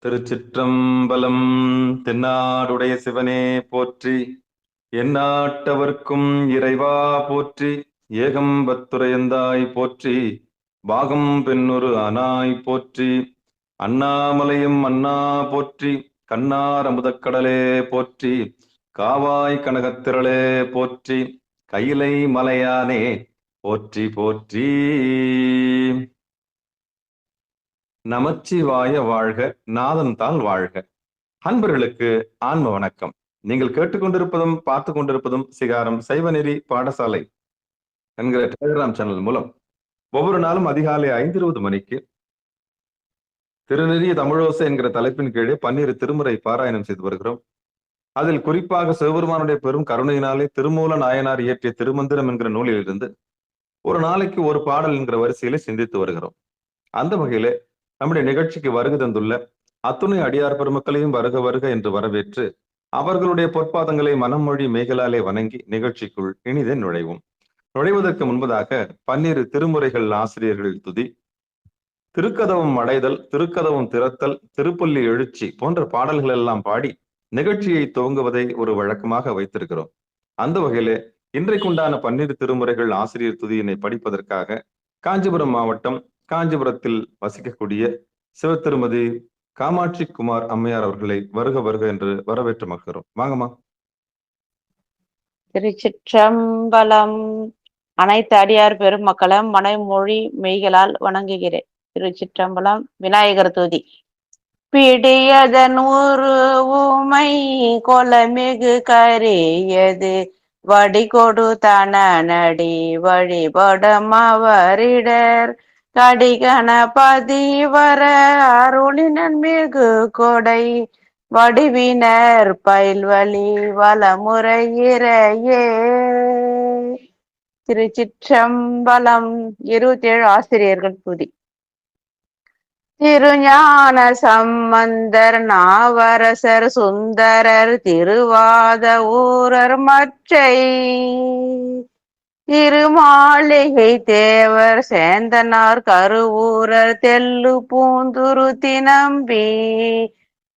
திருச்சிற்றம்பலம். தென்னாடுடைய சிவனே போற்றி, எந்நாட்டவர்க்கும் இறைவா போற்றி. ஏகம்பத்துரையந்தாய் போற்றி, பாகம் பெண்ணுரு ஆனாய் போற்றி. அண்ணாமலையும் அண்ணா போற்றி, கண்ணார் அமுதக்கடலே போற்றி. காவாய் கனகத்திரளே போற்றி, கையிலை மலையானே போற்றி போற்றி. நமச்சிவாய வாழ்க, நாதன் தாள் வாழ்க. அன்பர்களுக்கு ஆன்ம வணக்கம். நீங்கள் கேட்டுக்கொண்டிருப்பதும் பார்த்து கொண்டிருப்பதும் சிகாரம் சைவநெறி பாடசாலை என்கிற டெலிகிராம் சேனல் மூலம் ஒவ்வொரு நாளும் அதிகாலை 5:20 மணிக்கு திருநெறிய தமிழோசை என்கிற தலைப்பின் கீழே 12 திருமுறை பாராயணம் செய்து வருகிறோம். அதில் குறிப்பாக சிவபெருமானுடைய பெரும் கருணையினாலே திருமூல நாயனார் இயற்றிய திருமந்திரம் என்கிற நூலிலிருந்து ஒரு நாளைக்கு ஒரு பாடல் என்கிற வரிசையிலே சிந்தித்து வருகிறோம். அந்த வகையிலே நம்முடைய நிகழ்ச்சிக்கு வருகை தந்துள்ள அத்துணை அடியார் பெருமக்களையும் வருக வருக என்று வரவேற்று அவர்களுடைய பொற்பாதங்களை மனம் மொழி மேகலாலே வணங்கி நிகழ்ச்சிக்குள் இனிதே நுழைவோம். நுழைவதற்கு முன்பதாக 12 திருமுறைகள் ஆசிரியர்களில் துதி, திருக்கதவம் அடைதல், திருக்கதவம் திறத்தல், திருப்பள்ளி எழுச்சி போன்ற பாடல்கள் எல்லாம் பாடி நிகழ்ச்சியை துவங்குவதை ஒரு வழக்கமாக வைத்திருக்கிறோம். அந்த வகையிலே இன்றைக்குண்டான 12 திருமுறைகள் ஆசிரியர் துதியினை படிப்பதற்காக காஞ்சிபுரம் மாவட்டம் காஞ்சிபுரத்தில் வசிக்கக்கூடிய சிவத்திருமதி காமாட்சி குமார் அம்மையார் அவர்களை வருக வருக என்று வரவேற்று மகிழ்கிறோம். வாங்கம்மா. திருச்சிற்றம்பலம். அனைத்து அடியார் பெருமக்களும் மனைமொழி மெய்களால் வணங்குகிறேன். திருச்சிற்றம்பலம். விநாயகர் துதி. பிடியதன் உருவுமை கொலமிகு கரியது வடிகொடு தனடி வழிபடும் அவரிடர் கடிகண பதிவர அருளினன் மிகு கொடை வடிவினர் பயில்வழி வளமுறையிறையே. திருச்சிற்றம்பலம். 27 ஆசிரியர்கள் துதி. திருஞான சம்பந்தர், நாவரசர், சுந்தரர், திருவாத ஊரர் மற்றை திருமாளிகை தேவர், சேந்தனார், கருவூரர், தெல்லு பூந்துரு தினம்பி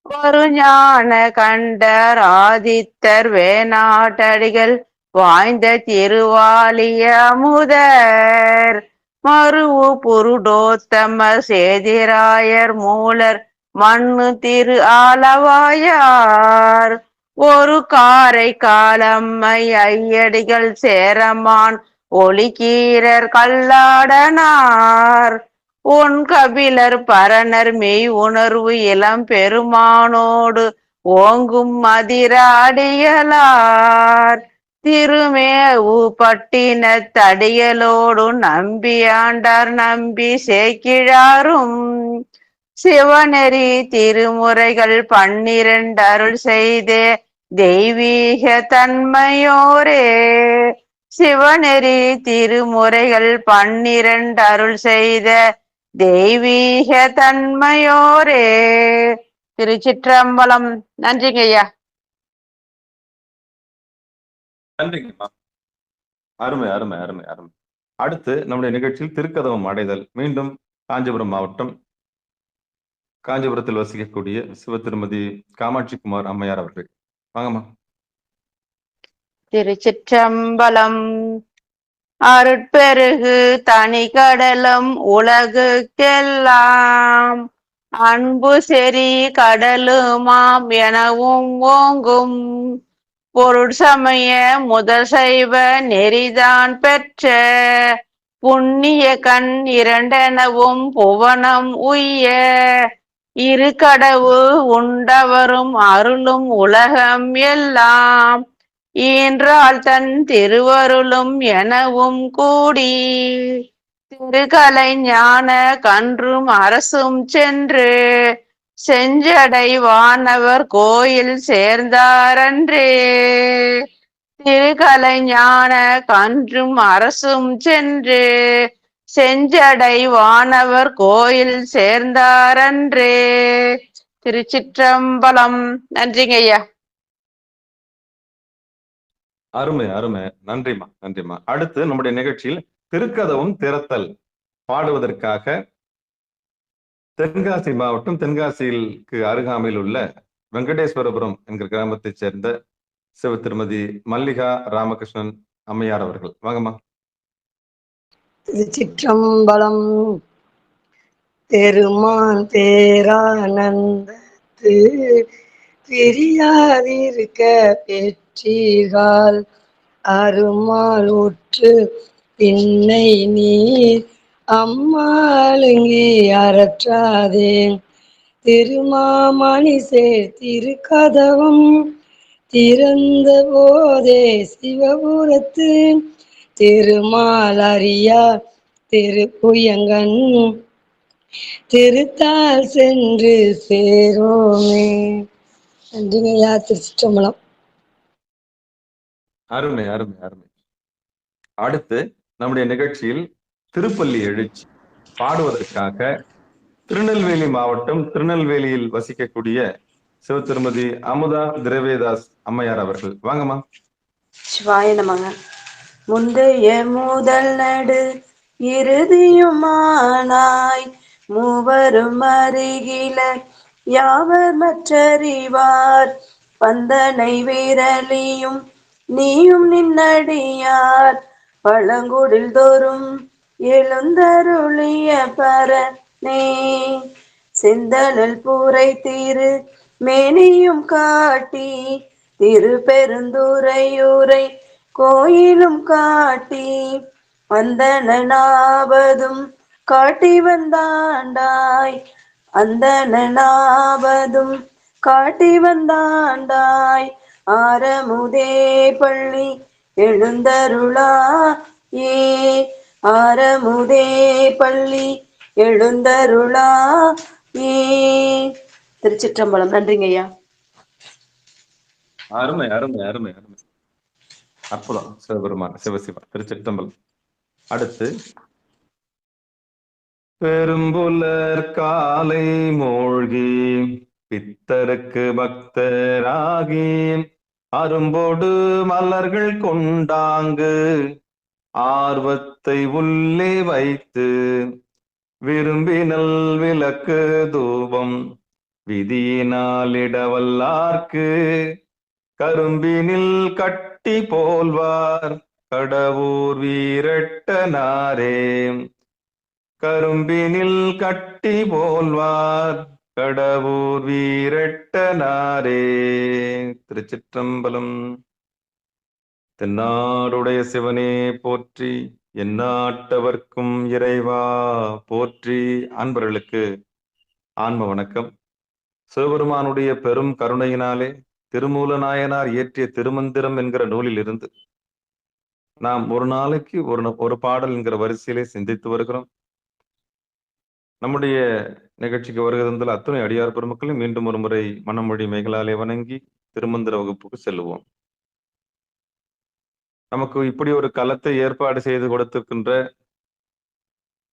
ஒரு ஞான கண்டர், ஆதித்தர், வேணாட்டடிகள் வாய்ந்த திருவாலிய அமுதர், மருவு புருடோத்தமர், சேதிராயர், மூலர், மண்ணு திரு ஆலவாயார், ஒரு காரை காலம்மை ஐயடிகள், சேரமான் ஒளிக்கீரர், கல்லாடனார், உன் கபிலர், பரணர், மெய் உணர்வு இளம் பெருமானோடு ஓங்கும் மதிர அடிகளார், திருமேவு பட்டின தடிகளோடு நம்பியாண்டார், நம்பி சேக்கிழாரும், சிவநெறி திருமுறைகள் 12 அருள் செய்தே தெய்வீக தன்மையோரே. சிவநெறி திருமுறைகள் 12 அருள் செய்த தெய்வீக தன்மையோரே. திருச்சிற்றம்பலம். நன்றிங்க ஐயா. நன்றிங்கம்மா. அருமை அருமை அருமை அருமை. அடுத்து நம்முடைய நிகழ்ச்சியில் திருக்கதவம் அடைதல், மீண்டும் காஞ்சிபுரம் மாவட்டம் காஞ்சிபுரத்தில் வசிக்கக்கூடிய சிவத்திருமதி காமாட்சி குமார் அம்மையார் அவர்கள். வாங்கம்மா. திருச்சிற்றம்பலம். அருட்பெருகு தனி கடலும் உலகுக்கெல்லாம் அன்பு செறி கடலுமாம் எனவும் ஓங்கும் பொருட்சமய முதல் சைவ நெறிதான் பெற்ற புண்ணிய கண் இரண்டெனவும் புவனம் உய்ய இரு கடவு உண்டவரும் அருளும் உலகம் எல்லாம் ஈன்றால் தன் திருவருளும் எனவும் கூடி திருக்கலை ஞான கன்றும் அரசும் சென்று செஞ்சடை வானவர் கோயில் சேர்ந்தாரன்றே. திருக்கலை ஞான கன்றும் அரசும் சென்று செஞ்சடை வானவர் கோயில் சேர்ந்தாரன்றே. திருச்சிற்றம்பலம். நன்றிங்க ஐயா. அருமை அருமை. நன்றிம்மா நன்றிம்மா. அடுத்து நம்முடைய நிகழ்ச்சியில் திருக்கதவும் திறத்தல் பாடுவதற்காக தென்காசி மாவட்டம் தென்காசிக்கு அருகாமையில் உள்ள வெங்கடேஸ்வரபுரம் என்கிற கிராமத்தைச் சேர்ந்த சிவ திருமதி மல்லிகா ராமகிருஷ்ணன் அம்மையார் அவர்கள். வாங்கம்மா. திருச்சிற்றம்பலம். பெருமான் பேரானந்தத்து பிரியாதிருக்க பெற்றீர்கள் அருமால் உற்று பின்னை நீர் அம்மாளுங்கி அறற்றாதே திருமாமணி சேர் திருக்கதவம் திறந்த போதே சிவபுரத்து திருமாலறியா திருப்புயங்கன் திருத்தால் சென்று சேரோமே. நன்றிங்கய்யா. திருச்சிற்றம்பலம். அருமை அருமை அருமை. அடுத்து நம்முடைய நிகழ்ச்சியில் திருப்பள்ளி எழுச்சி பாடுவதற்காக திருநெல்வேலி மாவட்டம் திருநெல்வேலியில் வசிக்கக்கூடிய சிவ திருமதி அமுதா திரவேதாஸ் அம்மையார் அவர்கள். வாங்கம்மா. சிவாய நமக. முந்தைய முதல் நடு இறுதியுமானாய் மூவரும் அருகில யாவர் மற்றறிவார் பந்தனை விரலியும் நீயும் நின்னடியார் பழங்குடில் தோறும் எழுந்தருளிய பரனே செந்தழல் பூரை திரு மேனியும் காட்டி திருப்பெருந்துறையூரை கோயிலும் காட்டி அந்தனாவதும் காட்டி வந்தாண்டாய் அந்தனாவதும் காட்டி வந்தாண்டாய் ஆரமுதே பள்ளி எழுந்தருளா ஏ ஆரமுதே பள்ளி எழுந்தருளா ஏ. திருச்சிற்றம்பலம். நன்றிங்க ஐயா. அருமை அருமை அருமை அருமை. அற்புதம். சிவபெருமான் சிவசிவா. திருச்சிற்றம்பலம். அடுத்து பெரும்புலர் காலை மூழ்கி பித்தருக்கு பக்தராகி அரும்போடு மலர்கள் கொண்டாங்கு ஆர்வத்தை உள்ளே வைத்து விரும்பினல் விளக்கு தூபம் விதியினாலிடவல்லார்க்கு கரும்பினில் கட்டி போல்வார் கடவுர் வீரட்டனாரே கரும்பினில் கட்டி போல்வார் கடவுர் வீரட்டனாரே. திருச்சிற்றம்பலம். தென்னாடுடைய சிவனே போற்றி, எந்நாட்டவர்க்கும் இறைவா போற்றி. அன்பர்களுக்கு ஆன்ம வணக்கம். சிவபெருமானுடைய பெரும் கருணையினாலே திருமூல நாயனார் இயற்றிய திருமந்திரம் என்கிற நூலில் இருந்து நாம் ஒரு நாளைக்கு ஒரு பாடல் என்கிற வரிசையிலே சிந்தித்து வருகிறோம். நம்முடைய நிகழ்ச்சிக்கு வருகிறதில் அத்துணை அடியார் பெருமக்களும் மீண்டும் ஒரு முறை மனமொழி மேகலாலே வணங்கி திருமந்திர வகுப்புக்கு செல்லுவோம். நமக்கு இப்படி ஒரு களத்தை ஏற்பாடு செய்து கொடுத்திருக்கின்ற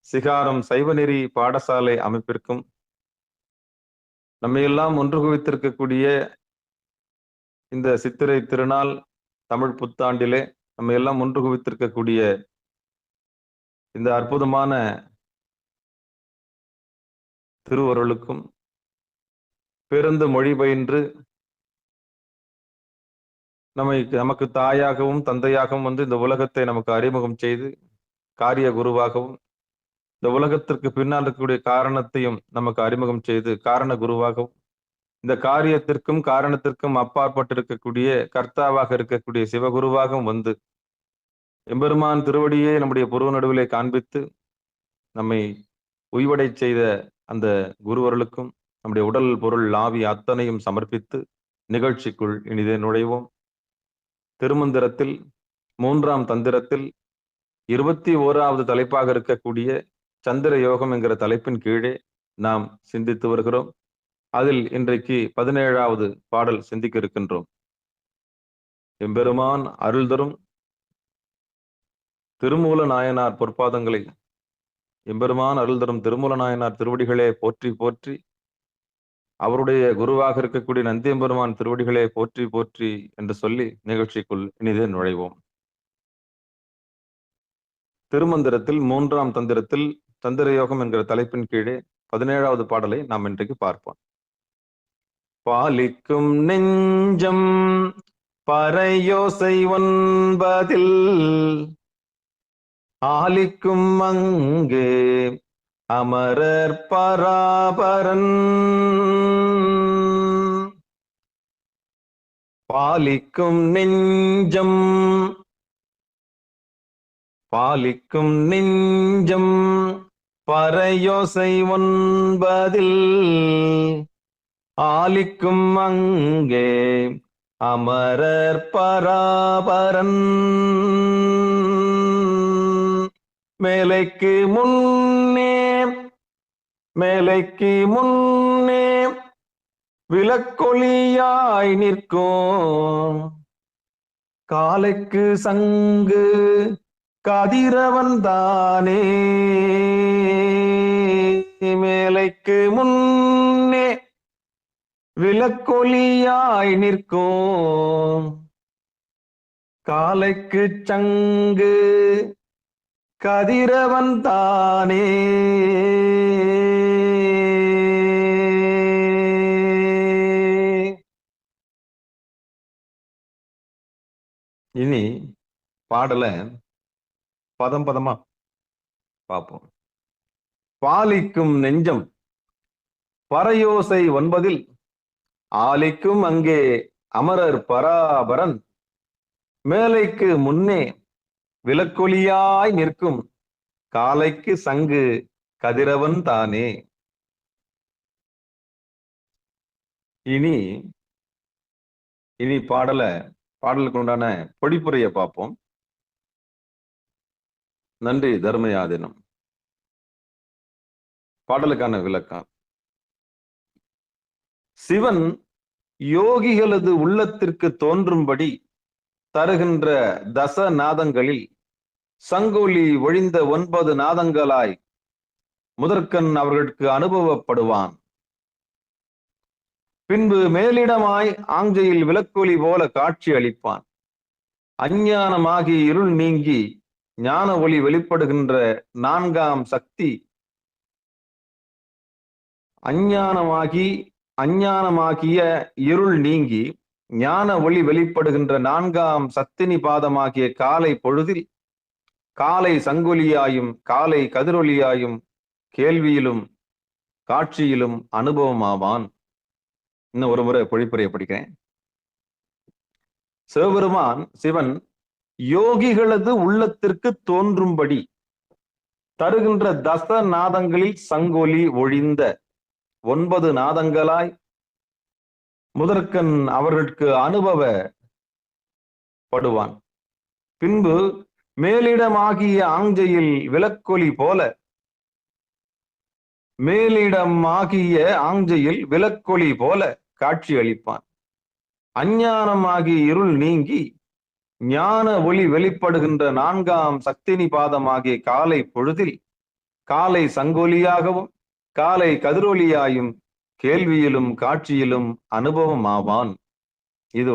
சிகாரம் சைவநெறி பாடசாலை அமைப்பிற்கும் நம்மையெல்லாம் ஒன்று குவித்திருக்கக்கூடிய இந்த சித்திரை திருநாள் தமிழ் புத்தாண்டிலே நம்ம எல்லாம் ஒன்று குவித்திருக்கக்கூடிய இந்த அற்புதமான திருவருளுக்கும் பிறந்து மொழி பயின்று நமக்கு தாயாகவும் தந்தையாகவும் வந்து இந்த உலகத்தை நமக்கு அறிமுகம் செய்து காரிய குருவாகவும் இந்த உலகத்திற்கு பின்னால் இருக்கக்கூடிய காரணத்தையும் நமக்கு அறிமுகம் செய்து காரண குருவாகவும் இந்த காரியத்திற்கும் காரணத்திற்கும் அப்பாற்பட்டிருக்கக்கூடிய கர்த்தாவாக இருக்கக்கூடிய சிவகுருவாகவும் வந்து எம்பெருமான் திருவடியே நம்முடைய புருவ நடுவிலே காண்பித்து நம்மை உய்வடை செய்த அந்த குருவர்களுக்கும் நம்முடைய உடல் பொருள் ஆவி அத்தனையும் சமர்ப்பித்து நிகழ்ச்சிக்குள் இனிதே நுழைவோம். திருமந்திரத்தில் 3ஆம் தந்திரத்தில் 21வது தலைப்பாக இருக்கக்கூடிய சந்திர யோகம் என்கிற தலைப்பின் கீழே நாம் சிந்தித்து வருகிறோம். அதில் இன்றைக்கு 17வது பாடல் சிந்திக்க இருக்கின்றோம். எம்பெருமான் அருள் தரும் திருமூல நாயனார் பொற்பாதங்களை எம்பெருமான் அருள் தரும் திருமூல நாயனார் திருவடிகளே போற்றி போற்றி, அவருடைய குருவாக இருக்கக்கூடிய நந்தியம்பெருமான் திருவடிகளே போற்றி போற்றி என்று சொல்லி நிகழ்ச்சிக்குள் இனிதே நுழைவோம். திருமந்திரத்தில் 3ஆம் தந்திரத்தில் சந்திர யோகம் என்கிற தலைப்பின் கீழே 17வது பாடலை நாம் இன்றைக்கு பார்ப்போம். பாலிக்கும் நெஞ்சம் பறையோசை 9 ஆலிக்கும் அங்கே அமரர் பராபரன். பாலிக்கும் நெஞ்சம் பறையோசை 9 ஆலிக்கும் அங்கே அமரர் பராபரன். மேலைக்கு முன்னே விளக்கொளியாய் நிற்கும் காலைக்கு சங்கு கதிரவன் தானே. மேலைக்கு முன்னே விளக்கொளியாய் நிற்கும் காலைக்கு சங்கு கதிரவன் தானே. இனி பாடல பதம் பதமா பார்ப்போம். பாலிக்கும் நெஞ்சம் பறையோசை 9 ஆலிக்கும் அங்கே அமரர் பராபரன். மேலைக்கு முன்னே விளக்கொளியாய் நிற்கும் காலைக்கு சங்கு கதிரவன் தானே. இனி பாடலுக்கு உண்டான பொடிப்புரைய பார்ப்போம். நன்றி தர்மயாதினம். பாடலுக்கான விளக்கம். சிவன் யோகிகளது உள்ளத்திற்கு தோன்றும்படி தருகின்ற தசநாதங்களில் சங்கொலி ஒழிந்த 9 நாதங்களாய் முதற்கண் அவர்களுக்கு அனுபவப்படுவான். பின்பு மேலிடமாய் ஆங்கையில் விளக்கொலி போல காட்சி அளிப்பான். அஞ்ஞானமாகி இருள் நீங்கி ஞான ஒளி வெளிப்படுகின்ற 4ஆம் சக்தி அஞ்ஞானமாகிய இருள் நீங்கி ஞான ஒளி வெளிப்படுகின்ற 4ஆம் சத்தினி பாதமாகிய காலை பொழுதில் காலை சங்கொலியாயும் காலை கதிரொலியாயும் கேள்வியிலும் காட்சியிலும் அனுபவமாவான். இன்னும் ஒரு முறை பொழிப்புரைய படிக்கிறேன். சிவபெருமான் சிவன் யோகிகளது உள்ளத்திற்கு தோன்றும்படி தருகின்ற தசநாதங்களில் சங்கொலி ஒழிந்த 9 நாதங்களாய் முதற்கண் அவர்களுக்கு அனுபவப்படுவான். பின்பு மேலிடமாகிய ஆங்கையில் விளக்கொலி போல காட்சி அளிப்பான். அஞ்ஞானமாகி இருள் நீங்கி ஞான ஒளி வெளிப்படுகின்ற 4ஆம் சக்தினி பாதமாகிய காலை பொழுதில் காலை சங்கொலியாகவும் காலை கதிரொலியாயும் கேள்வியிலும் காட்சியிலும் அனுபவம் ஆவான். இது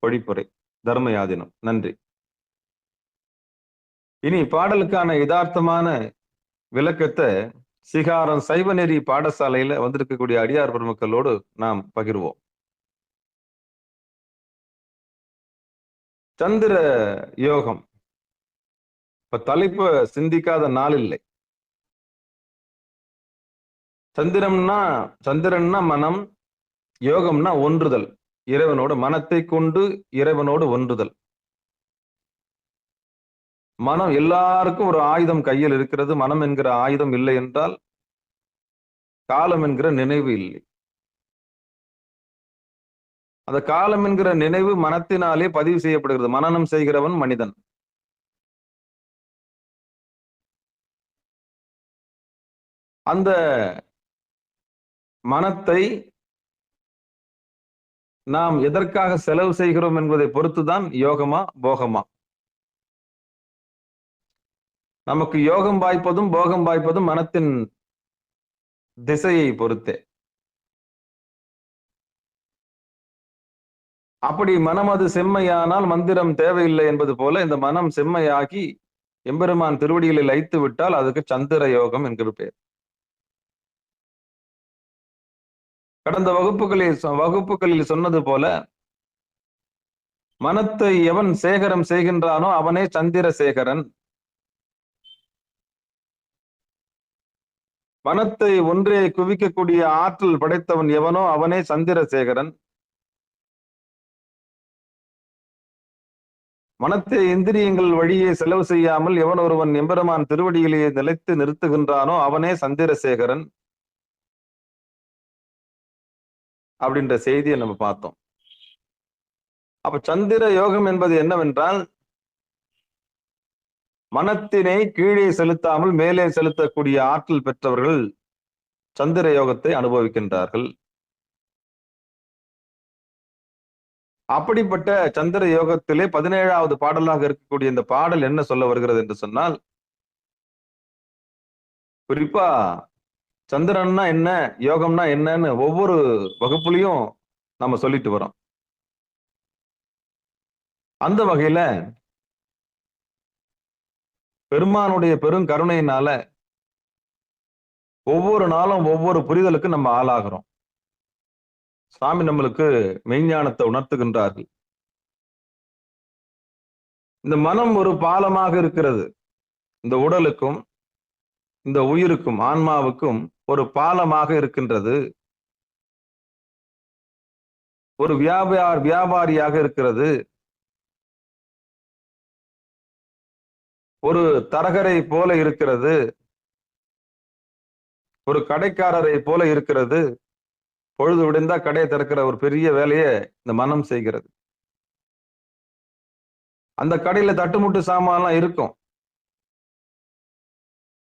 பொழிப்புரை தர்மயாதினம். நன்றி. இனி பாடலுக்கான யதார்த்தமான விளக்கத்தை சிகாரம் சைவநெறி பாடசாலையில வந்திருக்கக்கூடிய அடியார் பெருமக்களோடு நாம் பகிர்வோம். சந்திர யோகம். இப்ப தலைப்பு சிந்திக்காத நாள் இல்லை. சந்திரன்னா மனம், யோகம்னா ஒன்றுதல், இறைவனோடு மனத்தை கொண்டு இறைவனோடு ஒன்றுதல். மனம் எல்லாருக்கும் ஒரு ஆயுதம் கையில் இருக்கிறது. மனம் என்கிற ஆயுதம் இல்லை என்றால் காலம் என்கிற நினைவு இல்லை. அந்த காலம் என்கிற நினைவு மனத்தினாலே பதிவு செய்யப்படுகிறது. மனனம் செய்கிறவன் மனிதன். அந்த மனத்தை நாம் எதற்காக செலவு செய்கிறோம் என்பதை பொறுத்துதான் யோகமா போகமா. நமக்கு யோகம் வாய்ப்பதும் போகம் வாய்ப்பதும் மனத்தின் திசையை பொறுத்தே. அப்படி மனம் அது செம்மையானால் மந்திரம் தேவையில்லை என்பது போல இந்த மனம் செம்மையாகி எம்பெருமான் திருவடிகளில் லயித்து விட்டால் அதுக்கு சந்திர யோகம் என்கிற பேர். கடந்த வகுப்புகளில் சொன்னது போல, மனத்தை எவன் சேகரம் செய்கின்றானோ அவனே சந்திரசேகரன். மனத்தை ஒன்றே குவிக்கக்கூடிய ஆற்றல் படைத்தவன் எவனோ அவனே சந்திரசேகரன். மனத்தை இந்திரியங்கள் வழியே செலவு செய்யாமல் எவன் ஒருவன் எம்பெருமான் திருவடியிலேயே நிலைத்து நிறுத்துகின்றானோ அவனே சந்திரசேகரன் அப்படின்ற செய்தியை நம்ம பார்த்தோம். அப்ப சந்திர யோகம் என்பது என்னவென்றால், மனத்தினை கீழே செலுத்தாமல் மேலே செலுத்தக்கூடிய ஆற்றல் பெற்றவர்கள் சந்திர யோகத்தை அனுபவிக்கின்றார்கள். அப்படிப்பட்ட சந்திர யோகத்திலே 17வது பாடலாக இருக்கக்கூடிய இந்த பாடல் என்ன சொல்ல வருகிறது என்று சொன்னால், குறிப்பா சந்திரன்னா என்ன, யோகம்னா என்னன்னு ஒவ்வொரு வகுப்புலையும் நம்ம சொல்லிட்டு வரோம். அந்த வகையில பெருமானுடைய பெரும் கருணையினால ஒவ்வொரு நாளும் ஒவ்வொரு புரிதலுக்கு நம்ம ஆளாகிறோம். சாமி நம்மளுக்கு மெய்ஞானத்தை உணர்த்துகின்றார்கள். இந்த மனம் ஒரு பாலமாக இருக்கிறது. இந்த உடலுக்கும் இந்த உயிருக்கும் ஆன்மாவுக்கும் ஒரு பாலமாக இருக்கின்றது. ஒரு வியாபாரியாக இருக்கிறது. ஒரு தரகரை போல இருக்கிறது. ஒரு கடைக்காரரை போல இருக்கிறது. பொழுது விடிந்தா கடையை திறக்கிற ஒரு பெரிய வேலையை இந்த மனம் செய்கிறது. அந்த கடையில தட்டுமுட்டு சாமான்லாம் இருக்கும்.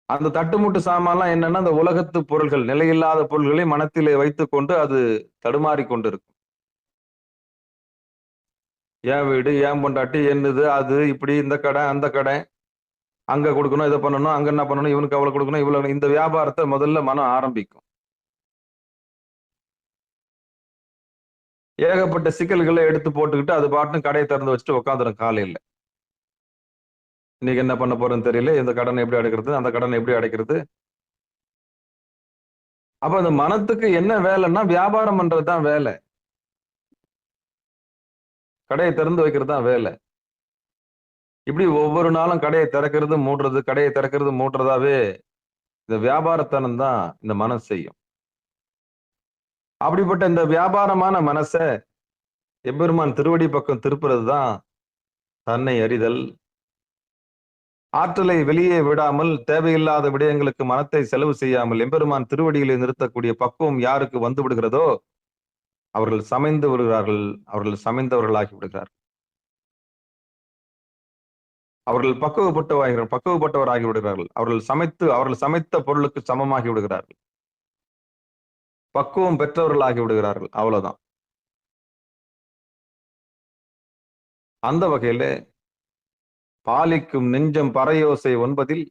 அந்த தட்டுமுட்டு சாமான்லாம் என்னன்னா, அந்த உலகத்து பொருள்கள், நிலையில்லாத பொருள்களை மனத்திலே வைத்துக் கொண்டு அது தடுமாறி கொண்டிருக்கும். என் வீடு, என் பொண்டாட்டி, என்னது, அது இப்படி, இந்த கடை, அந்த கடை, அங்க கொடுக்கணும், இதை பண்ணணும், அங்க என்ன பண்ணணும், இவனுக்கு அவ்வளவு கொடுக்கணும், இவ்வளவு, இந்த வியாபாரத்தை முதல்ல மனம் ஆரம்பிக்கும். ஏகப்பட்ட சிக்கல்களை எடுத்து போட்டுக்கிட்டு அது பாட்டுன்னு கடையை திறந்து வச்சுட்டு உட்காந்துரும் காலையில. இன்னைக்கு என்ன பண்ண போறேன்னு தெரியல, இந்த கடனை எப்படி அடைக்கிறது, அந்த கடனை எப்படி அடைக்கிறது. அப்ப அந்த மனத்துக்கு என்ன வேலைன்னா, வியாபாரம் பண்றதுதான் வேலை. கடையை திறந்து வைக்கிறது தான் வேலை. இப்படி ஒவ்வொரு நாளும் கடையை திறக்கிறது மூடுறது, கடையை திறக்கிறது மூடுறதாவே இந்த வியாபாரத்தனம் தான் இந்த மனசு செய்யும். அப்படிப்பட்ட இந்த வியாபாரமான மனசை எம்பெருமான் திருவடி பக்கம் திருப்புறது தான் தன்னை அறிதல். ஆற்றலை வெளியே விடாமல் தேவையில்லாத விடயங்களுக்கு மனத்தை செலவு செய்யாமல் எம்பெருமான் திருவடியிலே நிறுத்தக்கூடிய பக்குவம் யாருக்கு வந்து விடுகிறதோ அவர்கள் சமைந்து விடுகிறார்கள். அவர்கள் சமைந்தவர்களாகி விடுகிறார்கள். அவர்கள் பக்குவப்பட்டவராகி விடுகிறார்கள். அவர்கள் சமைத்த பொருளுக்கு சமமாகி விடுகிறார்கள். பக்குவம் பெற்றவர்களாகி விடுகிறார்கள். அவ்வளவுதான். அந்த வகையில பாலிக்கும் நெஞ்சம் பறையோசை ஒன்பதில்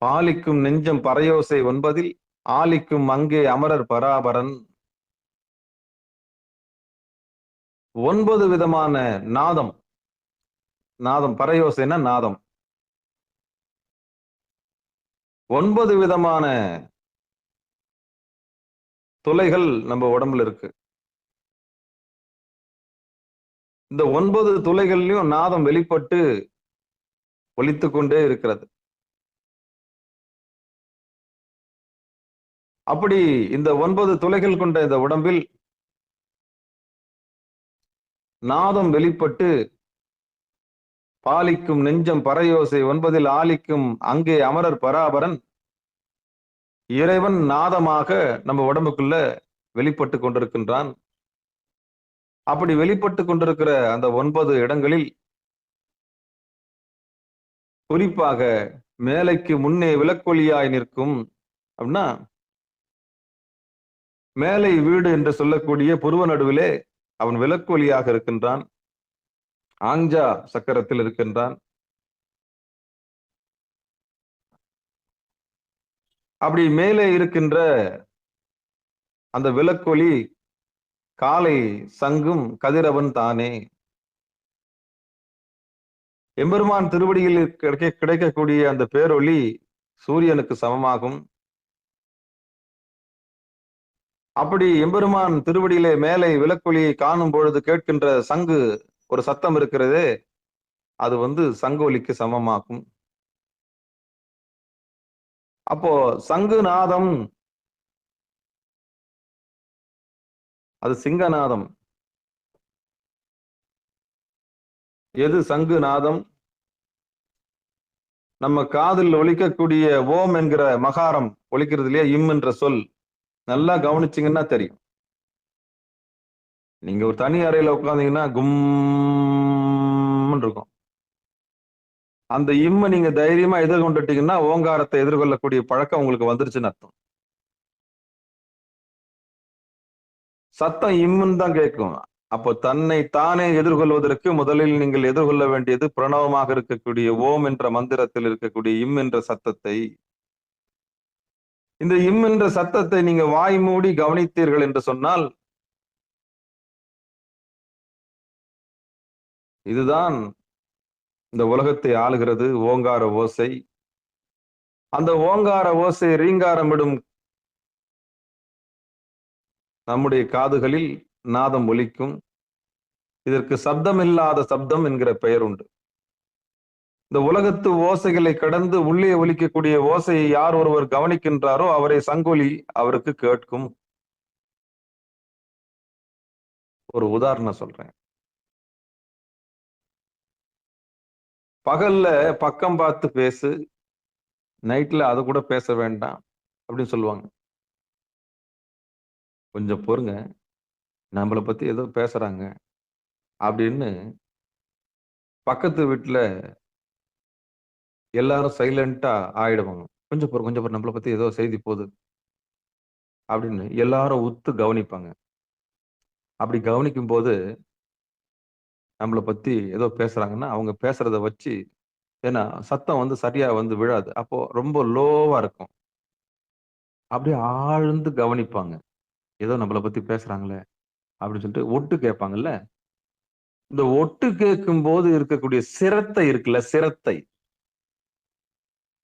பாலிக்கும் நெஞ்சம் பறையோசை ஒன்பதில் ஆலிக்கும் அங்கே அமரர் பராபரன். 9 விதமான நாதம். பறையோசைன்னா நாதம். 9 விதமான துளைகள் நம்ம உடம்புல இருக்கு. இந்த 9 துளைகள்லயும் நாதம் வெளிப்பட்டு ஒலித்துக் கொண்டே இருக்கிறது. அப்படி இந்த 9 துளைகள் கொண்ட இந்த உடம்பில் நாதம் வெளிப்பட்டு பாலிக்கும் நெஞ்சம் பறையோசை 9 ஆலிக்கும் அங்கே அமரர் பராபரன். இறைவன் நாதமாக நம்ம உடம்புக்குள்ள வெளிப்பட்டு கொண்டிருக்கின்றான். அப்படி வெளிப்பட்டு கொண்டிருக்கிற அந்த 9 இடங்களில் குறிப்பாக மேலைக்கு முன்னே விளக்கொலியாய் நிற்கும் அப்படின்னா, மேலை வீடு என்று சொல்லக்கூடிய புருவ நடுவிலே அவன் விளக்கொலியாக இருக்கின்றான். ஆஞ்சா சக்கரத்தில் இருக்கின்றான். அப்படி மேலே இருக்கின்ற அந்த விளக்கொலி காலை சங்கும் கதிரவன் தானே. எம்பெருமான் திருவடியில் கிடைக்கக்கூடிய அந்த பேரொளி சூரியனுக்கு சமமாகும். அப்படி எம்பெருமான் திருவடியிலே மேலே விளக்கொலியை காணும் பொழுது கேட்கின்ற சங்கு ஒரு சத்தம் இருக்கிறதே, அது சங்கொலிக்கு சமமாகும். அப்போ சங்கு நாதம் அது சிங்கநாதம். எது சங்கு நாதம்? நம்ம காதில் ஒலிக்கக்கூடிய ஓம் என்கிற மகாரம் ஒலிக்கிறது இல்லையா, இம் என்ற சொல், நல்லா கவனிச்சீங்கன்னா தெரியும். நீங்க ஒரு தனி அறையில உட்கார்ந்தீங்கன்னா கும் இருக்கும். அந்த இம்ம நீங்க தைரியமா எதிர்கொண்டுட்டீங்கன்னா ஓங்காரத்தை எதிர்கொள்ளக்கூடிய பழக்கம் உங்களுக்கு வந்துருச்சுன்னு அர்த்தம். சத்தம் இம்முன்னு தான் கேட்கும். அப்போ தன்னை தானே எதிர்கொள்வதற்கு முதலில் நீங்கள் எதிர்கொள்ள வேண்டியது பிரணவமாக இருக்கக்கூடிய ஓம் என்ற மந்திரத்தில் இருக்கக்கூடிய இம் என்ற சத்தத்தை. இந்த இம் என்ற சத்தத்தை நீங்க வாய் மூடி கவனித்தீர்கள் என்று சொன்னால், இதுதான் இந்த உலகத்தை ஆளுகிறது, ஓங்கார ஓசை. அந்த ஓங்கார ஓசை ரீங்காரமிடும் நம்முடைய காதுகளில் நாதம் ஒலிக்கும். இதற்கு சப்தமில்லாத சப்தம் என்கிற பெயர் உண்டு. இந்த உலகத்து ஓசைகளை கடந்து உள்ளே ஒலிக்கக்கூடிய ஓசையை யார் ஒருவர் கவனிக்கின்றாரோ அவரை சங்கொலி அவருக்கு கேட்கும். ஒரு உதாரணம் சொல்றேன். பகல்ல பக்கம் பார்த்து பேசு, நைட்ல அது கூட பேச வேண்டாம் அப்படின்னு சொல்லுவாங்க. கொஞ்சம் பொறுங்க, நம்மளை பத்தி ஏதோ பேசுறாங்க அப்படின்னு பக்கத்து வீட்டுல எல்லாரும் சைலண்டா ஆயிடுவாங்க. கொஞ்சம் பொறு, கொஞ்சம் பொறு, நம்மளை பத்தி ஏதோ செய்தி போகுது அப்படின்னு எல்லாரும் உத்து கவனிப்பாங்க. அப்படி கவனிக்கும் போது நம்மளை பத்தி ஏதோ பேசுறாங்கன்னா அவங்க பேசுறத வச்சு, ஏன்னா சத்தம் சரியா விழாது, அப்போ ரொம்ப லோவா இருக்கும். அப்படியே ஆழ்ந்து கவனிப்பாங்க. ஏதோ நம்மளை பத்தி பேசுறாங்களே அப்படின்னு சொல்லிட்டு ஒட்டு கேட்பாங்கல்ல. இந்த ஒட்டு கேட்கும் போது இருக்கக்கூடிய சிரத்தை இருக்குல்ல, சிரத்தை,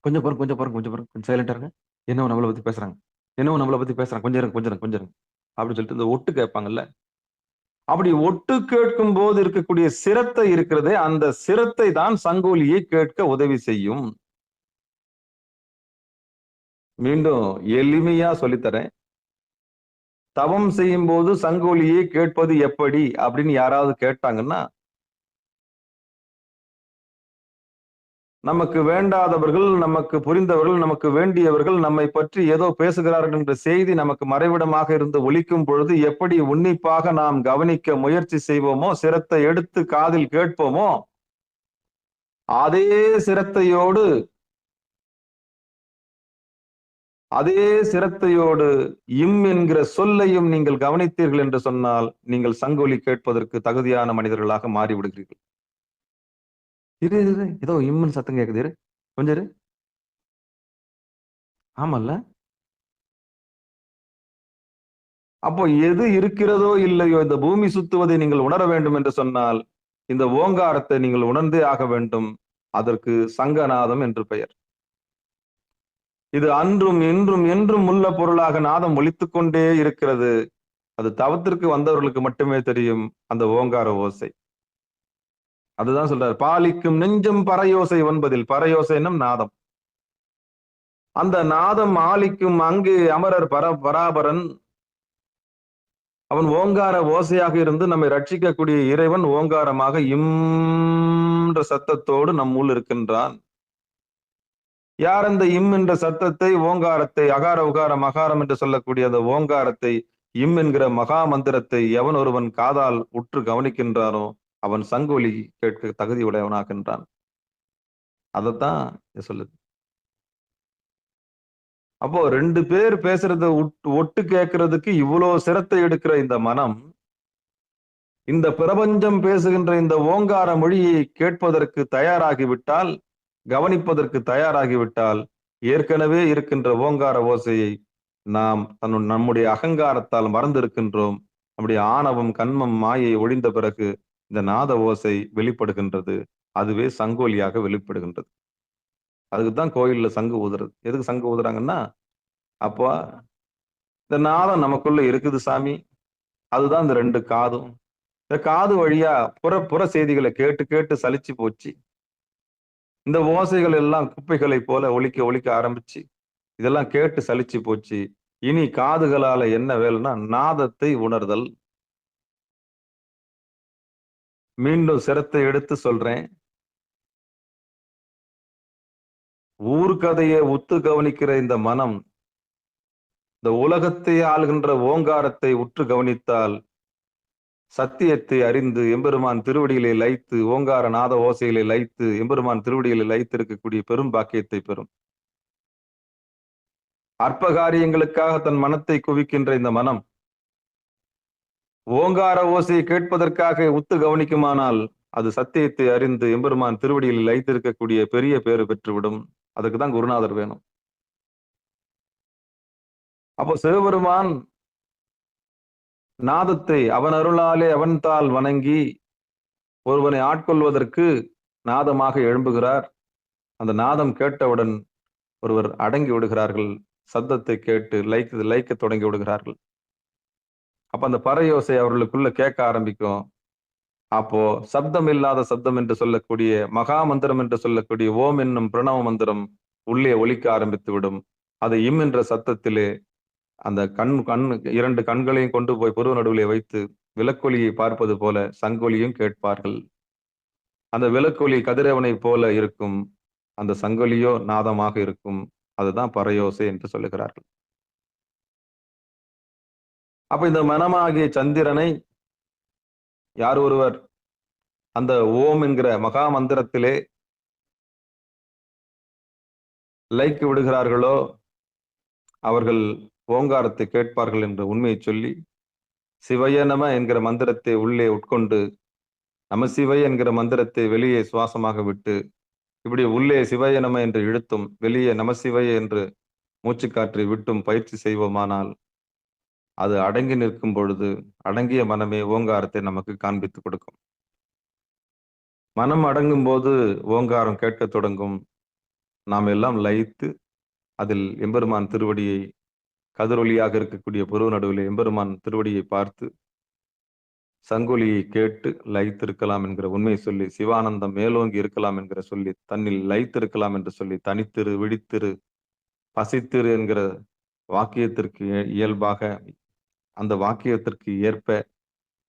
கொஞ்சம் பாருங்க, கொஞ்சம் பாருங்க, கொஞ்சம் பாருங்க, கொஞ்சம் சைலண்டா இருங்க, என்னவோ நம்மளை பத்தி பேசுறாங்க, என்னவோ நம்மளை பத்தி பேசுறாங்க, கொஞ்சம் இருங்க, கொஞ்சம் இருங்க, கொஞ்சம் இருங்க அப்படின்னு சொல்லிட்டு இந்த ஒட்டு கேட்பாங்கல்ல. அப்படி ஒட்டு கேட்கும் போது இருக்கக்கூடிய சிரத்தை இருக்கிறதே, அந்த சிரத்தை தான் சங்கொலியை கேட்க உதவி செய்யும். மீண்டும் எளிமையா சொல்லித்தரேன். தவம் செய்யும் போது சங்கொலியை கேட்பது எப்படி அப்படின்னு யாராவது கேட்டாங்கன்னா, நமக்கு வேண்டாதவர்கள், நமக்கு புரிந்தவர்கள், நமக்கு வேண்டியவர்கள் நம்மை பற்றி ஏதோ பேசுகிறார்கள் என்ற செய்தி நமக்கு மறைவிடமாக இருந்து ஒலிக்கும் பொழுது எப்படி உன்னிப்பாக நாம் கவனிக்க முயற்சி செய்வோமோ, சிரத்தை எடுத்து காதில் கேட்போமோ, அதே சிரத்தையோடு இம் என்கிற சொல்லையும் நீங்கள் கவனித்தீர்கள் என்று சொன்னால் நீங்கள் சங்கொலி கேட்பதற்கு தகுதியான மனிதர்களாக மாறிவிடுகிறீர்கள். இரு ஏதோ இம்முன்னு சத்தம் கேட்குது, இரு கொஞ்சம் இரு. ஆமல்ல, அப்போ எது இருக்கிறதோ இல்லையோ இந்த பூமி சுத்துவதை நீங்கள் உணர வேண்டும் என்று சொன்னால் இந்த ஓங்காரத்தை நீங்கள் உணர்ந்தே ஆக வேண்டும். அதற்கு சங்கநாதம் என்று பெயர். இது அன்றும் இன்றும் என்றும் உள்ள பொருளாக நாதம் ஒலித்துக் கொண்டே இருக்கிறது. அது தவத்திற்கு வந்தவர்களுக்கு மட்டுமே தெரியும் அந்த ஓங்கார ஓசை. அதுதான் சொல்றாரு, பாலிக்கும் நெஞ்சம் பறையோசை ஒன்பதில். பறையோசை என்னும் நாதம். அந்த நாதம் ஆலிக்கும் அங்கே அமரர் பராபரன். அவன் ஓங்கார ஓசையாக இருந்து நம்மை ரட்சிக்கக்கூடிய இறைவன் ஓங்காரமாக இம்ன்ற சத்தத்தோடு நம்முள் இருக்கின்றான். யார் அந்த இம் என்ற சத்தத்தை, ஓங்காரத்தை, அகார உகார மகாரம் என்று சொல்லக்கூடிய அந்த ஓங்காரத்தை, இம் என்கிற மகா மந்திரத்தை எவன் ஒருவன் காதால் உற்று கவனிக்கின்றானோ அவன் சங்கொலி கேட்க தகுதி உடையவனாகின்றான். அதைத்தான் சொல்லுது. அப்போ ரெண்டு பேர் பேசுறத ஒட்டு கேட்கறதுக்கு இவ்வளவு சிரத்தை எடுக்கிற இந்த மனம், இந்த பிரபஞ்சம் பேசுகின்ற இந்த ஓங்கார மொழியை கேட்பதற்கு தயாராகிவிட்டால், கவனிப்பதற்கு தயாராகிவிட்டால், ஏற்கனவே இருக்கின்ற ஓங்கார ஓசையை நாம் நம்முடைய அகங்காரத்தால் மறந்திருக்கின்றோம். நம்முடைய ஆணவம், கண்மம், மாயை ஒழிந்த பிறகு இந்த நாத ஓசை வெளிப்படுகின்றது. அதுவே சங்கொலியாக வெளிப்படுகின்றது. அதுக்குதான் கோயில்ல சங்கு ஊதுறது. எதுக்கு சங்கு ஊதுறாங்கன்னா, அப்போ இந்த நாதம் நமக்குள்ள இருக்குது சாமி. அதுதான் இந்த 2 காதும். இந்த காது வழியா புற செய்திகளை கேட்டு கேட்டு சலிச்சு போச்சு. இந்த ஓசைகள் எல்லாம் குப்பைகளை போல ஒலிக்க ஆரம்பிச்சு இதெல்லாம் கேட்டு சலிச்சு போச்சு. இனி காதுகளால என்ன வேலைன்னா நாதத்தை உணர்தல். மீண்டும் சிரத்தை எடுத்து சொல்றேன். ஊர்கதையை உத்து கவனிக்கிற இந்த மனம் இந்த உலகத்தை ஆள்கின்ற ஓங்காரத்தை உற்று கவனித்தால் சத்தியத்தை அறிந்து எம்பெருமான் திருவடிகளை லயித்து ஓங்கார நாத ஓசைகளை லயித்து எம்பெருமான் திருவடிகளை லயித்து இருக்கக்கூடிய பெரும் பாக்கியத்தை பெறும். அற்ப காரியங்களுக்காக தன் மனத்தை குவிக்கின்ற இந்த மனம் ஓங்கார ஓசையை கேட்பதற்காக உத்து கவனிக்குமானால் அது சத்தியத்தை அறிந்து எம்பெருமான் திருவடியில் லயித்திருக்கக்கூடிய பெரிய பேறு பெற்றுவிடும். அதுக்குதான் குருநாதர் வேணும். அப்போ சிவபெருமான் நாதத்தை அவன் அருளாலே அவன்தால் வணங்கி ஒருவனை ஆட்கொள்வதற்கு நாதமாக எழும்புகிறார். அந்த நாதம் கேட்டவுடன் ஒருவர் அடங்கி விடுகிறார்கள். சப்தத்தை கேட்டு லயிக்க தொடங்கி விடுகிறார்கள். அப்ப அந்த பறையோசை அவர்களுக்குள்ள கேட்க ஆரம்பிக்கும். அப்போ சப்தம் இல்லாத சப்தம் என்று சொல்லக்கூடிய மகா மந்திரம் என்று சொல்லக்கூடிய ஓம் என்னும் பிரணவ மந்திரம் உள்ளே ஒலிக்க ஆரம்பித்து விடும். அது இம் என்ற சத்தத்திலே அந்த கண் 2 கண்களையும் கொண்டு போய் புருவ நடுவிலே வைத்து விளக்கொலியை பார்ப்பது போல சங்கொலியும் கேட்பார்கள். அந்த விளக்கொலி கதிரவனை போல இருக்கும். அந்த சங்கொலியோ நாதமாக இருக்கும். அதுதான் பறையோசை என்று சொல்லுகிறார்கள். அப்ப இந்த மனமாகிய சந்திரனை யார் ஒருவர் அந்த ஓம் என்கிற மகா மந்திரத்திலே லயிக்க விடுகிறார்களோ அவர்கள் ஓங்காரத்தை கேட்பார்கள் என்ற உண்மையை சொல்லி சிவய நம என்கிற மந்திரத்தை உள்ளே உட்கொண்டு நம சிவய என்கிற மந்திரத்தை வெளியே சுவாசமாக விட்டு இப்படி உள்ளே சிவய நம என்று இழுத்தும் வெளியே நமசிவய என்று மூச்சுக்காற்றை விட்டும் பயிற்சி செய்வோமானால் அது அடங்கி நிற்கும் பொழுது அடங்கிய மனமே ஓங்காரத்தை நமக்கு காண்பித்து கொடுக்கும். மனம் அடங்கும் போது ஓங்காரம் கேட்க தொடங்கும். நாம் எல்லாம் லயித்து அதில் எம்பெருமான் திருவடியை கதிரொலியாக இருக்கக்கூடிய புருவ நடுவில் எம்பெருமான் திருவடியை பார்த்து சங்கொலியை கேட்டு லயித்திருக்கலாம் என்கிற உண்மையை சொல்லி சிவானந்தம் மேலோங்கி இருக்கலாம் என்கிற சொல்லி தன்னில் லயித்திருக்கலாம் என்று சொல்லி தனித்திரு விழித்திரு பசித்திரு என்கிற வாக்கியத்திற்கு இயல்பாக அந்த வாக்கியத்திற்கு ஏற்ப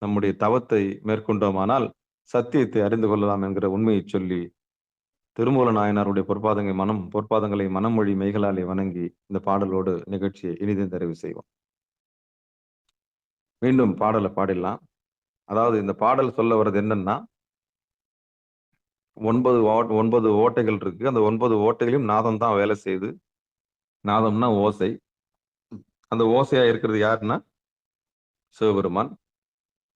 நம்முடைய தவத்தை மேற்கொண்டோமானால் சத்தியத்தை அறிந்து கொள்ளலாம் என்கிற உண்மையை சொல்லி திருமூல நாயனாருடைய பொற்பாதங்களை மனமொழி மெய்களாலே வணங்கி இந்த பாடலோடு நிகழ்ச்சியை இனிதே நிறைவு செய்வோம். மீண்டும் பாடலை பாடிடலாம். அதாவது இந்த பாடல் சொல்ல வர்றது என்னன்னா 9 ஓட்டைகள் இருக்கு. அந்த 9 ஓட்டைகளையும் நாதம் தான் வேலை செய்யுது. நாதம்னா ஓசை. அந்த ஓசையா இருக்கிறது யாருன்னா சிவபெருமான்.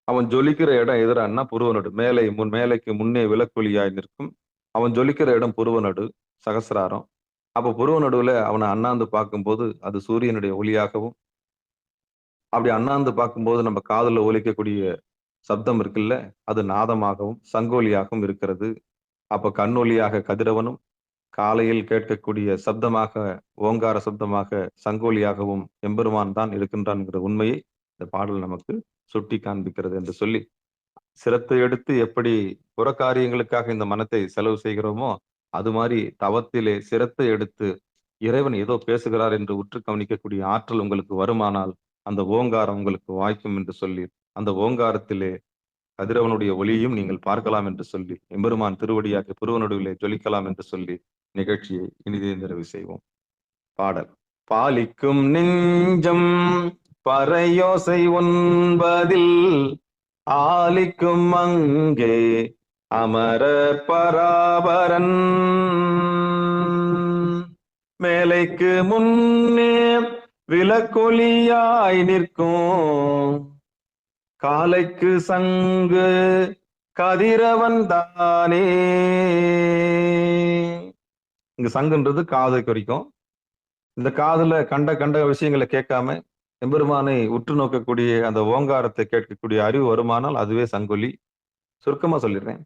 அவன் ஜொலிக்கிற இடம் எதிரான்னா புருவநடு. மேலைக்கு முன்னே விளக்கொலியாய் நிற்கும். அவன் ஜொலிக்கிற இடம் புருவநடு சகசிராரம். அப்ப புருவ நடுவுல அவனை அண்ணாந்து பார்க்கும்போது அது சூரியனுடைய ஒளியாகவும், அப்படி அண்ணாந்து பார்க்கும்போது நம்ம காதுல ஒலிக்கக்கூடிய சப்தம் இருக்குல்ல, அது நாதமாகவும் சங்கோலியாகவும் இருக்கிறது. அப்ப கண்ணொலியாக கதிரவனும், காலையில் கேட்கக்கூடிய சப்தமாக ஓங்கார சப்தமாக சங்கோலியாகவும் எம்பெருமான் தான் இருக்கின்றான்ங்கிற உண்மையை இந்த பாடல் நமக்கு சுட்டி காண்பிக்கிறது என்று சொல்லி, சிரத்தை எடுத்து எப்படி புறக்காரியங்களுக்காக இந்த மனத்தை செலவு செய்கிறோமோ அது மாதிரி தவத்திலே சிரத்தை எடுத்து இறைவன் ஏதோ பேசுகிறார் என்று உற்று கவனிக்கக்கூடிய ஆற்றல் உங்களுக்கு வருமானால் அந்த ஓங்காரம் உங்களுக்கு வாய்க்கும் என்று சொல்லி, அந்த ஓங்காரத்திலே கதிரவனுடைய ஒளியையும் நீங்கள் பார்க்கலாம் என்று சொல்லி, எம்பெருமான் திருவடியாக புருவ நடுவிலே ஜொலிக்கலாம் என்று சொல்லி நிகழ்ச்சியை இனிதே நிறைவு செய்வோம். பாடல். பாலிக்கும் நெஞ்சம் பறையோசை ஒன்பதில் ஆலிக்கும் அங்கே அமர பராபரன், மேலைக்கு முன்னே விளக்கொலியாய் நிற்கும், காலைக்கு சங்கு கதிரவன் தானே. இங்க சங்குன்றது காதை குறிக்கும். இந்த காதுல கண்ட விஷயங்களை கேட்காம எம்பெருமானை உற்று நோக்கக்கூடிய அந்த ஓங்காரத்தை கேட்கக்கூடிய அறிவு வருமானால் அதுவே சங்கொலி. சுருக்கமா சொல்லிடுறேன்.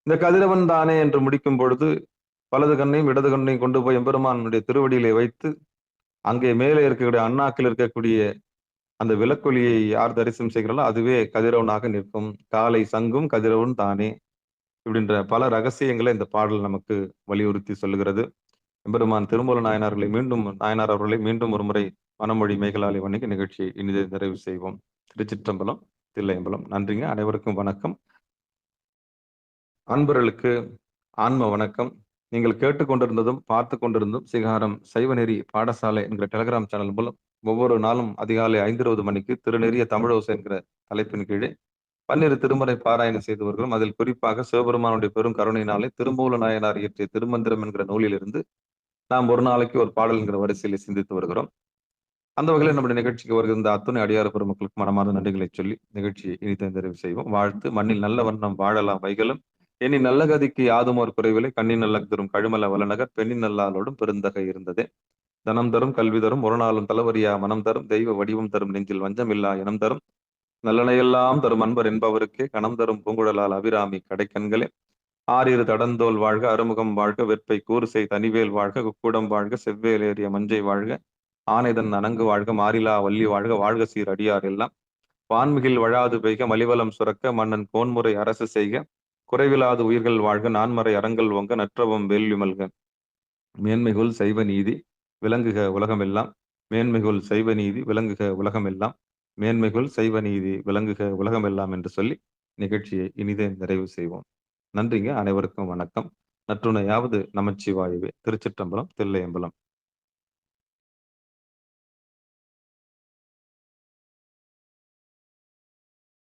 இந்த கதிரவன் தானே என்று முடிக்கும் பொழுது வலது கண்ணையும் இடது கண்ணையும் கொண்டு போய் எம்பெருமானுடைய திருவடியிலே வைத்து அங்கே மேலே இருக்கக்கூடிய அண்ணாக்கில் இருக்கக்கூடிய அந்த விளக்கொலியை யார் தரிசனம் செய்கிறார்களோ அதுவே கதிரவனாக நிற்கும். காலை சங்கும் கதிரவன் தானே. இப்படின்ற பல ரகசியங்களை இந்த பாடல் நமக்கு வலியுறுத்தி சொல்லுகிறது. எம்பெருமான் திருமூல நாயனார் அவர்களை மீண்டும் ஒரு முறை மனமொழி மேகலாலை வணங்கி நிகழ்ச்சியை இனிதை நிறைவு செய்வோம். திருச்சிற்றம்பலம், தில்லையம்பலம். நன்றிங்க. அனைவருக்கும் வணக்கம். அன்பர்களுக்கு ஆன்ம வணக்கம். நீங்கள் கேட்டுக்கொண்டிருந்ததும் பார்த்து கொண்டிருந்தும் சிகாரம் சைவநெறி பாடசாலை என்கிற டெலிகிராம் சேனல் மூலம் ஒவ்வொரு நாளும் அதிகாலை 5:20 மணிக்கு திருநெறிய தமிழோசை என்கிற தலைப்பின் கீழே பன்னிரு திருமுறை பாராயணம் செய்து வருகிறோம். அதில் குறிப்பாக சிவபெருமானுடைய பெரும் கருணையினாலே திருமூல நாயனார் இயற்றிய திருமந்திரம் என்கிற நூலிலிருந்து நாம் ஒரு நாளைக்கு ஒரு பாடல் என்கிற வரிசையில சிந்தித்து வருகிறோம். அந்த வகையில் நம்முடைய நிகழ்ச்சிக்கு வருகின்ற அத்துணை அடியார பெருமக்களுக்கு மனமார்ந்த நன்றிகளை சொல்லி நிகழ்ச்சியை இனிதை நிறைவு செய்வோம். வாழ்த்து. மண்ணில் நல்ல வண்ணம் வாழலாம் வைகளும் எண்ணி நல்ல கதிக்கு யாதுமோர் குறைவிலை கண்ணின் நல்ல தரும் கழுமல வளநகர் பெண்ணின் நல்லாளோடும் பெருந்தகை இருந்ததே. தனம் தரும் கல்வி தரும் ஒரு நாளும் தலைவரியா மனம் தரும் தெய்வ வடிவம் தரும் நெஞ்சில் வஞ்சமில்லா இனம் தரும் நல்லனையெல்லாம் தரும் அன்பர் என்பவருக்கே கணம் தரும் பூங்குழலால் அபிராமி கடைக்கண்களே. ஆறிரு தடந்தோல் வாழ்க அறுமுகம் வாழ்க வெற்பை கூறுசை தனிவேல் வாழ்க குக்குடம் வாழ்க செவ்வேல் ஏறிய மஞ்சை வாழ்க ஆனைதன் அணங்கு வாழ்க மாறிலா வள்ளி வாழ்க வாழ்க சீர் அடியார் எல்லாம் வான்மிகில் வழாது பெய்க மலிவலம் சுரக்க மன்னன் கோன்முறை அரசு செய்க குறைவிலாது உயிர்கள் வாழ்க நான்மறை அறங்கள் ஒங்க நற்றவம் வேள்வி மல்க மேன்மைகுள் சைவ நீதி விளங்குக உலகமெல்லாம் மேன்மைகுள் சைவ நீதி விளங்குக உலகமெல்லாம் மேன்மைகுள் சைவ நீதி விளங்குக உலகமெல்லாம் என்று சொல்லி நிகழ்ச்சியை இனிதே நிறைவு செய்வோம். நன்றிங்க. அனைவருக்கும் வணக்கம். நற்றுணையாவது நமச்சிவாயவே. திருச்சிற்றம்பலம், தில்லையம்பலம்.